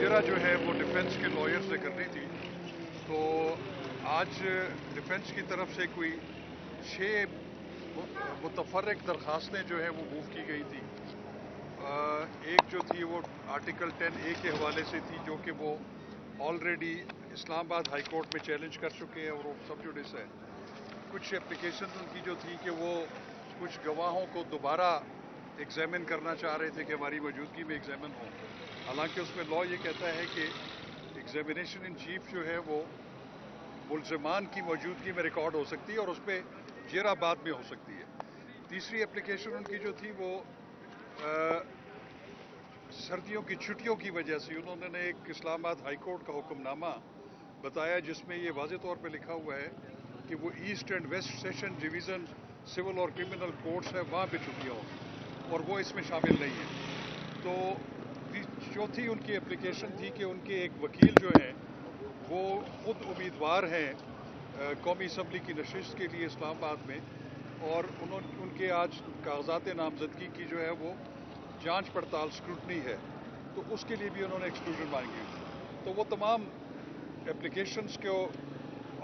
जिरा जो है वो डिफेंस के लॉयर से करनी थी, तो आज डिफेंस की तरफ से कोई 6 मुतफर्रिक दरखास्तें जो है वो मूव की गई थी। एक जो थी वो आर्टिकल 10A के हवाले से थी, जो कि वो ऑलरेडी इस्लामाबाद हाई कोर्ट में चैलेंज कर चुके हैं और वो सब जुडिस है। कुछ एप्लीकेशन उनकी जो थी कि वो कुछ गवाहों को दोबारा एग्जामिन करना चाह रहे थे कि हमारी मौजूदगी में एग्जामिन हो। हालांकि उसमें लॉ ये कहता है कि एग्जामिनेशन इन चीफ जो है वो मुल्ज़मान की मौजूदगी में रिकॉर्ड हो सकती है और उस पर जेरा बाद में हो सकती है। तीसरी एप्लीकेशन उनकी जो थी वो सर्दियों की छुट्टियों की वजह से उन्होंने एक इस्लामाबाद हाई कोर्ट का हुक्मनामा बताया, जिसमें ये वाज़े तौर पे लिखा हुआ है कि वो east and west session division civil और क्रिमिनल कोर्ट्स है, वहाँ पे छुट्टियाँ होंगी और वो इसमें शामिल नहीं है। तो चौथी उनकी एप्लीकेशन थी कि उनके एक वकील जो हैं वो खुद उम्मीदवार हैं कौमी असम्बली की नशिस्त के लिए इस्लामाबाद में, और उनके आज कागजात नामजदगी की जो है वो जांच पड़ताल स्क्रूटनी है, तो उसके लिए भी उन्होंने एक्सक्लूजन मांगी। तो वो तमाम एप्लीकेशंस को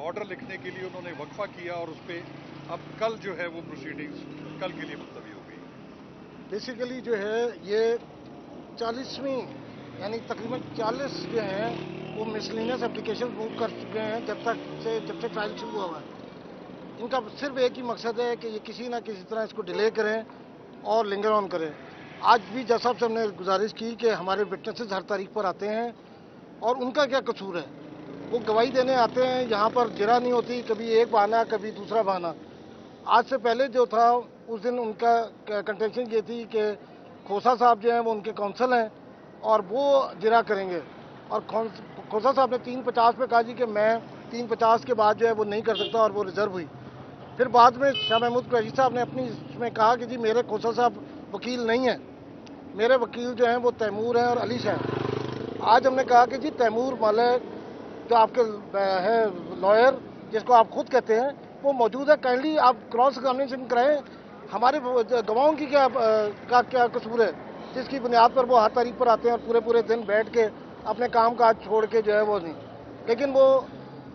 ऑर्डर लिखने के लिए उन्होंने वक्फा किया और उस पर अब कल जो है वो प्रोसीडिंग्स कल के लिए मुलतवी हो गई। बेसिकली जो है ये 40वीं यानी तकरीबन 40 जो हैं वो मिसलिनियस एप्लीकेशन मूव कर चुके हैं जब से ट्रायल शुरू हुआ है। इनका सिर्फ एक ही मकसद है कि ये किसी ना किसी तरह इसको डिले करें और लिंगर ऑन करें। आज भी जज साहब से हमने गुजारिश की कि हमारे विटनेसेस हर तारीख पर आते हैं और उनका क्या कसूर है। वो गवाही देने आते हैं, यहाँ पर जिरा नहीं होती, कभी एक बहाना कभी दूसरा बहाना। आज से पहले जो था उस दिन उनका कंटेंशन ये थी कि खोसा साहब जो हैं वो उनके काउंसिल हैं और वो जिरा करेंगे, और खोसा साहब ने 350 पे कहा जी कि मैं 350 के बाद जो है वो नहीं कर सकता, और वो रिजर्व हुई। फिर बाद में शाह महमूद कुरैशी साहब ने अपनी इसमें कहा कि जी मेरे खोसा साहब वकील नहीं हैं, मेरे वकील जो हैं वो तैमूर हैं और अलीश हैं। आज हमने कहा कि जी तैमूर मालिक जो आपके है लॉयर जिसको आप खुद कहते हैं वो मौजूद है, काइंडली आप क्रॉस एग्जामिनेशन कराएं, हमारे गवाहों की क्या कसूर है जिसकी बुनियाद पर वो हर तारीख पर आते हैं और पूरे पूरे दिन बैठ के अपने काम काज छोड़ के जो है वो नहीं, लेकिन वो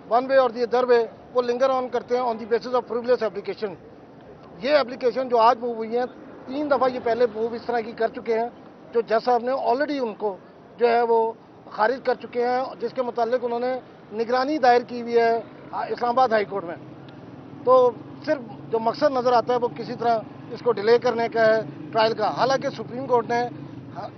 वन वे और दी अदर वे वो लिंगर ऑन करते हैं on the basis of frivolous application. ये एप्लीकेशन जो आज मूव हुई है 3 दफ़ा ये पहले मूव इस तरह की कर चुके हैं, जो जज साहब ने ऑलरेडी उनको जो है वो खारिज कर चुके हैं, जिसके मुतालिक उन्होंने निगरानी दायर की हुई है इस्लामाबाद हाई कोर्ट में। तो सिर्फ जो मकसद नज़र आता है वो किसी तरह इसको डिले करने का है ट्रायल का। हालांकि सुप्रीम कोर्ट ने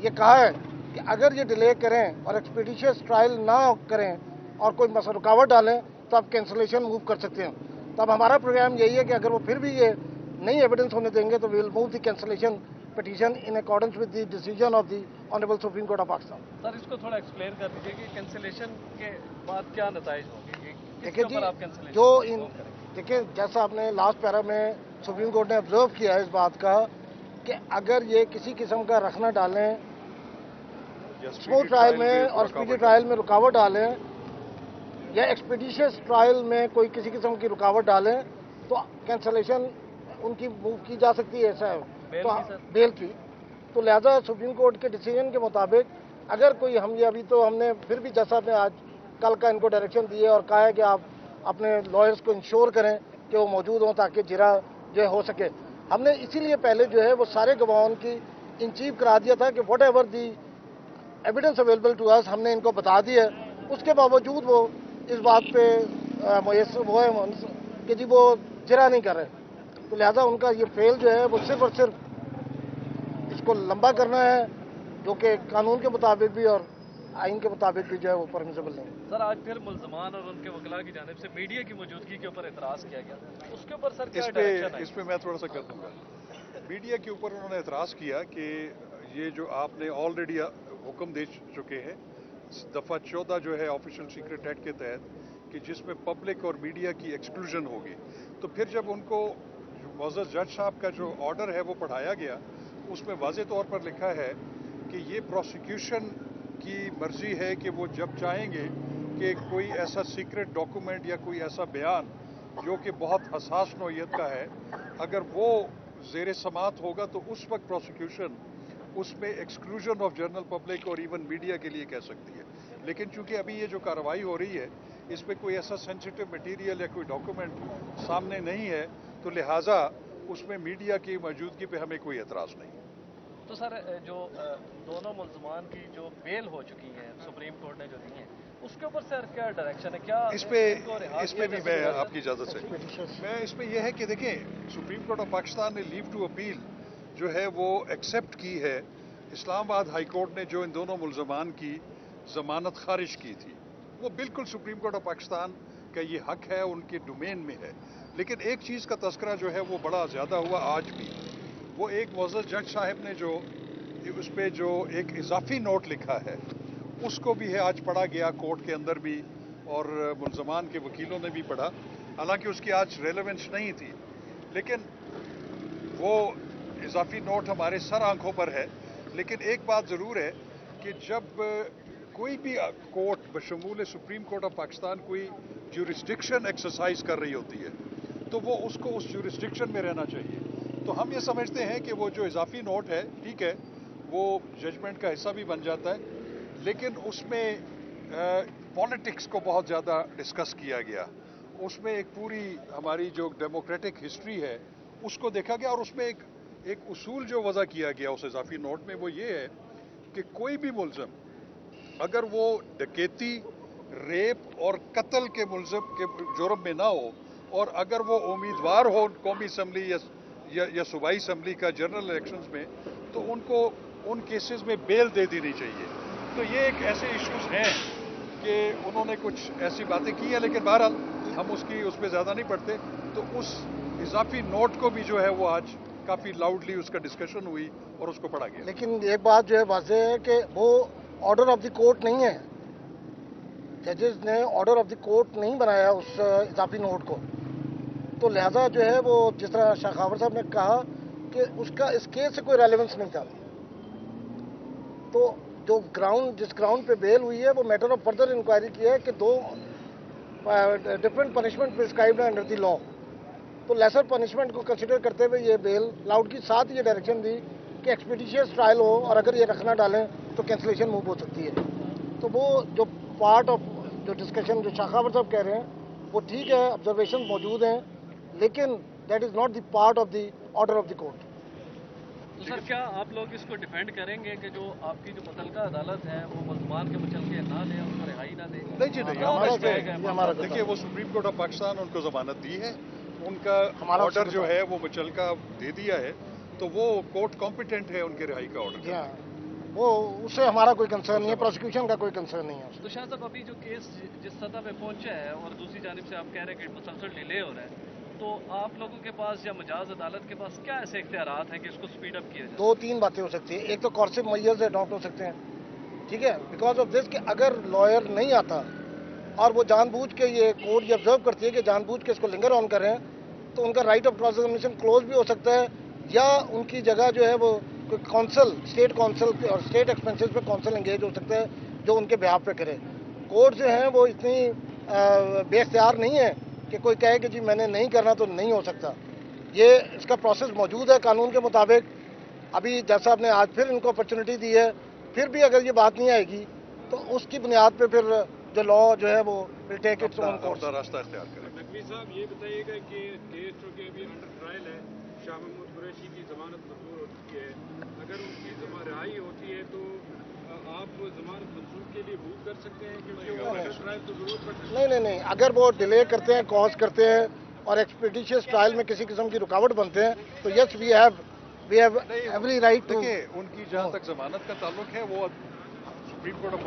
ये कहा है कि अगर ये डिले करें और एक्सपीडिशियस ट्रायल ना करें और कोई मसला रुकावट डालें तो आप कैंसलेशन मूव कर सकते हैं। तो अब हमारा प्रोग्राम यही है कि अगर वो फिर भी ये नई एविडेंस होने देंगे तो we will move the cancellation petition in accordance with the decision of the honourable Supreme court of Pakistan. Sir इसको थोड़ा एक्सप्लेन कर दीजिए कि कैंसिलेशन के बाद क्या नताइज होंगे। देखिए जी जो इन देखिए जैसा आपने लास्ट पैरा में सुप्रीम कोर्ट ने ऑब्जर्व किया है इस बात का कि अगर ये किसी किस्म का रखना डालें स्मूथ ट्रायल में और स्पीडी ट्रायल में रुकावट डालें या एक्सपीडिशियस ट्रायल में कोई किसी किस्म की रुकावट डालें तो कैंसलेशन उनकी मूव की जा सकती है। ऐसा है तो बेल की, तो लिहाजा सुप्रीम कोर्ट के डिसीजन के मुताबिक अगर कोई हम ये अभी तो हमने फिर भी जैसा ने आज कल का इनको डायरेक्शन दिए और कहा है कि आप अपने लॉयर्स को इंश्योर करें कि वो मौजूद हों ताकि जिरा जो है हो सके। हमने इसीलिए पहले जो है वो सारे गवाहों की इन चीफ करा दिया था कि whatever the evidence available to us हमने इनको बता दिया है। उसके बावजूद वो इस बात पे मुयसर वो है कि जी वो जिरा नहीं कर रहे, तो लिहाजा उनका ये फेल जो है वो सिर्फ और सिर्फ इसको लंबा करना है, जो कि कानून के मुताबिक भी और आइन के मुताबिक भी जो है वो परमिसेबल नहीं। सर आज फिर मुल्जमान और उनके वकला की जानिब से मीडिया की मौजूदगी के ऊपर एतराज़ किया गया, उसके ऊपर सर क्या डायरेक्शन है? इस पे मैं थोड़ा सा कर दूंगा। मीडिया के ऊपर उन्होंने एतराज़ किया कि ये जो आपने ऑलरेडी हुक्म दे चुके हैं दफ़ा 14 जो है ऑफिशियल सीक्रेट एक्ट के तहत कि जिसमें पब्लिक और मीडिया की एक्सक्लूजन होगी, तो फिर जब उनको मुअज़्ज़ज़ जज साहब का जो ऑर्डर है वो पढ़ाया गया उसमें वाज़े तौर पर लिखा है कि ये प्रोसिक्यूशन की मर्जी है कि वो जब चाहेंगे कि कोई ऐसा सीक्रेट डॉक्यूमेंट या कोई ऐसा बयान जो कि बहुत हसास नौइयत का है अगर वो ज़ेर समात होगा तो उस वक्त प्रोसिक्यूशन उसमें एक्सक्लूजन ऑफ जनरल पब्लिक और इवन मीडिया के लिए कह सकती है। लेकिन चूंकि अभी ये जो कार्रवाई हो रही है इसमें कोई ऐसा सेंसिटिव मटेरियल या कोई डॉक्यूमेंट सामने नहीं है, तो लिहाजा उसमें मीडिया की मौजूदगी पे हमें कोई एतराज़ नहीं। तो सर जो दोनों मुल्जमान की जो बेल हो चुकी है सुप्रीम कोर्ट ने जो दी है उसके ऊपर सर क्या डायरेक्शन है, क्या इस पे भी मैं आपकी इजाज़त से मैं इसमें यह है कि देखें, सुप्रीम कोर्ट ऑफ पाकिस्तान ने लीव टू अपील जो है वो एक्सेप्ट की है। इस्लामाबाद हाई कोर्ट ने जो इन दोनों मुल्जमान की जमानत खारिज की थी वो बिल्कुल सुप्रीम कोर्ट ऑफ पाकिस्तान का ये हक है, उनके डोमेन में है। लेकिन एक चीज़ का तस्करा जो है वो बड़ा ज़्यादा हुआ आज भी, वो एक मुअज़्ज़ज़ जज साहब ने जो उस पर जो एक इजाफी नोट लिखा है उसको भी है आज पढ़ा गया कोर्ट के अंदर भी, और मुल्जमान के वकीलों ने भी पढ़ा। हालांकि उसकी आज रेलेवेंस नहीं थी, लेकिन वो इजाफी नोट हमारे सर आंखों पर है। लेकिन एक बात ज़रूर है कि जब कोई भी कोर्ट बशमूल सुप्रीम कोर्ट ऑफ पाकिस्तान कोई ज्यूरिस्डिक्शन एक्सरसाइज कर रही होती है तो वो उसको उस ज्यूरिस्डिक्शन में रहना चाहिए। तो हम ये समझते हैं कि वो जो इजाफी नोट है ठीक है, वो जजमेंट का हिस्सा भी बन जाता है, लेकिन उसमें पॉलिटिक्स को बहुत ज़्यादा डिस्कस किया गया। उसमें एक पूरी हमारी जो डेमोक्रेटिक हिस्ट्री है उसको देखा गया, और उसमें एक उसूल जो वज़ा किया गया उस इजाफी नोट में वो ये है कि कोई भी मुल्ज़म अगर वो डकैती, रेप और कत्ल के मुल्ज़म के जुर्म में ना हो, और अगर वो उम्मीदवार हो कौमी असम्बली या सूबाई असम्बली का जनरल इलेक्शंस में, तो उनको उन केसेस में बेल दे देनी चाहिए। तो ये एक ऐसे इश्यूज हैं कि उन्होंने कुछ ऐसी बातें की हैं, लेकिन बहरहाल हम उस पर ज़्यादा नहीं पढ़ते। तो उस इजाफी नोट को भी जो है वो आज काफ़ी लाउडली उसका डिस्कशन हुई और उसको पढ़ा गया। लेकिन एक बात जो है वाज़ेह है कि वो ऑर्डर ऑफ द कोर्ट नहीं है। जजेस ने ऑर्डर ऑफ द कोर्ट नहीं बनाया उस इजाफी नोट को, तो लिहाजा जो है वो जिस तरह शाखावर साहब ने कहा कि उसका इस केस से कोई रेलेवेंस नहीं था। तो जो जिस ग्राउंड पे बेल हुई है वो मैटर ऑफ फर्दर इंक्वायरी की है कि दो डिफरेंट पनिशमेंट प्रिस्क्राइब्ड है अंडर द लॉ। तो लेसर पनिशमेंट को कंसिडर करते हुए ये बेल लाउड की साथ ये डायरेक्शन दी कि एक्सपीडिशियस ट्रायल हो, और अगर ये रखना डालें तो कैंसिलेशन मूव हो सकती है। तो वो जो पार्ट ऑफ जो डिस्कशन जो शाखावर साहब कह रहे हैं वो ठीक है, ऑब्जर्वेशन मौजूद हैं, लेकिन that is not the part of the order of the court. तो सर क्या आप लोग इसको डिफेंड करेंगे कि जो आपकी जो मुतलका अदालत है वो मुल्जमान के मुचलके ना दे, उनको रिहाई ना दे? नहीं जी नहीं, हमारा देखिए वो सुप्रीम कोर्ट ऑफ पाकिस्तान उनको जमानत दी है, उनका ऑर्डर जो है वो मुचलका दे दिया है, तो वो कोर्ट कॉम्पिटेंट है उनके रिहाई का ऑर्डर। वो उससे हमारा कोई कंसर्न नहीं है, प्रोसिक्यूशन का कोई कंसर्न नहीं है। तो शाह साहब अभी जो केस जिस सतह पे पहुंचा है और दूसरी जानिब से आप कह रहे हैं कि मुसलसल डिले हो रहा है, तो आप लोगों के पास या मजाज अदालत के पास क्या ऐसे इख्तियारात हैं कि इसको स्पीड अप किया जाए? दो तीन बातें हो सकती है। एक तो कॉर्सिव मेजर्स अडॉप्ट हो सकते हैं, ठीक है, बिकॉज ऑफ दिस कि अगर लॉयर नहीं आता और वो जानबूझ के ये कोर्ट ये ऑब्जर्व करती है कि जानबूझ के इसको लिंगर ऑन कर रहे हैं, तो उनका right of cross examination close भी हो सकता है, या उनकी जगह जो है वो कोई कौंसल, स्टेट कौंसल और स्टेट एक्सपेंसेस पे कौंसल एंगेज हो सकता है जो उनके बिहाफ पे करे। कोर्ट जो है वो इतनी बेख्तियार नहीं है कि कोई कहे कि जी मैंने नहीं करना तो नहीं हो सकता। ये इसका प्रोसेस मौजूद है कानून के मुताबिक। अभी जज साहब ने आज फिर इनको अपॉर्चुनिटी दी है, फिर भी अगर ये बात नहीं आएगी तो उसकी बुनियाद पे फिर जो लॉ जो है वो will take its own course. रास्ता इख्तियार करें। नकवी साहब ये बताइएगा कि केस जो कि अभी अंडर ट्रायल है, शाह महमूद कुरैशी की जमानत मंजूर हो चुकी है, अगर उनकी रिहाई होती है तो आप जमानत मंजूर के लिए मूव कर सकते हैं, क्योंकि वो अंडर ट्रायल तो जरूरत पड़ती है। नहीं, अगर वो डिले करते हैं, कॉज करते हैं और एक्सपीडिशियस ट्रायल में किसी किस्म की रुकावट बनते हैं तो yes we have every right to. देखिए उनकी जहाँ तक जमानत का ताल्लुक है वो सुप्रीम कोर्ट ऑफ